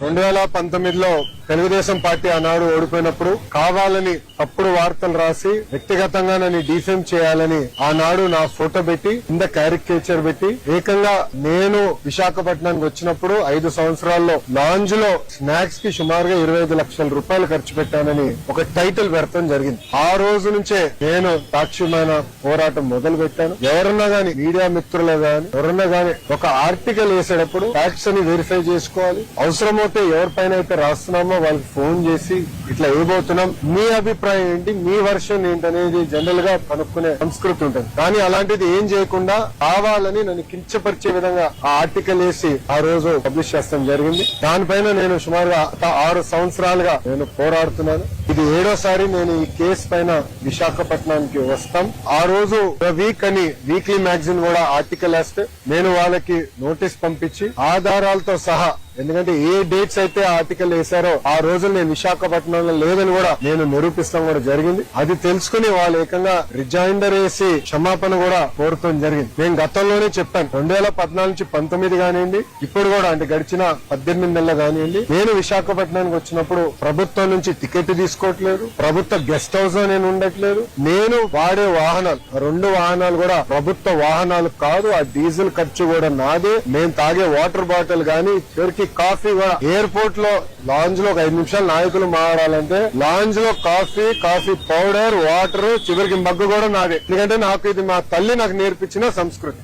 2019లో Telugu Desam party ఆనాడు ఓడిపోయినప్పుడు కావాలని తప్పుడు వార్తలు రాసి వ్యక్తిగతంగా నన్ను డిఫేమ్ చేయాలని ఆనాడు నా ఫోటో పెట్టి కింద క్యారికేచర్ పెట్టి ఏకంగా నేను విశాఖపట్నానికి వచ్చినప్పుడు 5 సంవత్సరాల్లో లాంజ్ లో స్నాక్స్ కి సుమారుగా 25 లక్షల రూపాయలు ఖర్చు పెట్టానని ఒక టైటిల్ పెడతాం జరిగింది. ఆ రోజు నుంచే నేను సాక్ష్యమైన పోరాటం మొదలు పెట్టాను. ఎవరన్నా గాని మీడియా మిత్రులు గాని ఎవరన్నా గాని ఒక ఆర్టికల్ వేసేటప్పుడు ఫ్యాక్ట్స్ అని వెరిఫై చేసుకోవాలి. అవసరమైతే ఎవరిపైన అయితే రాస్తున్నామో వాళ్ళకి ఫోన్ చేసి ఇట్లా ఏబోతున్నాం, మీ అభిప్రాయం ఏంటి, మీ వర్షన్ ఏంటనేది జనరల్ గా కనుక్కునే సంస్కృతి ఉంటుంది. కానీ అలాంటిది ఏం చేయకుండా కావాలని నన్ను కించపరిచే విధంగా ఆ ఆర్టికల్ వేసి ఆ రోజు పబ్లిష్ చేస్తాం జరిగింది. దానిపైన నేను సుమారుగా 6 సంవత్సరాలుగా నేను పోరాడుతున్నాను. ఇది 7వ సారి నేను ఈ కేసు పైన విశాఖపట్నానికి వస్తాం. ఆ రోజు వీక్ అని వీక్లీ మ్యాగజైన్ కూడా ఆర్టికల్ వేస్తే నేను వాళ్ళకి నోటీస్ పంపించి ఆధారాలతో సహా, ఎందుకంటే ఏ డేట్స్ అయితే ఆర్టికల్ వేశారో ఆ రోజు నేను విశాఖపట్నంలో లేదని కూడా నేను నిరూపిస్తాం కూడా జరిగింది. అది తెలుసుకుని వాళ్ళు ఏకంగా రిజైండర్ వేసి క్షమాపణ కూడా కోరుతాం జరిగింది. నేను గతంలోనే చెప్పాను, 2014 నుంచి 19 కానివ్వండి, ఇప్పుడు కూడా అంటే గడిచిన 18 నెలలు కానివ్వండి, నేను విశాఖపట్నానికి వచ్చినప్పుడు ప్రభుత్వం నుంచి టికెట్ తీసుకోవట్లేదు, ప్రభుత్వ గెస్ట్ హౌస్ లో నేను ఉండట్లేదు. నేను వాడే వాహనాలు 2 వాహనాలు కూడా ప్రభుత్వ వాహనాలు కాదు. ఆ డీజిల్ ఖర్చు కూడా నాదే. నేను తాగే వాటర్ బాటిల్ గానీ చివరికి కాఫీ కూడా ఎయిర్పోర్ట్ లో లాంజ్ లో ఒక 5 నిమిషాలు నాయకులు మాట్లాడాలంటే లాంజ్ లో కాఫీ పౌడర్, వాటర్, చివరికి మగ్గు కూడా నాదే. ఎందుకంటే నాకు ఇది మా తల్లి నాకు నేర్పించిన సంస్కృతి.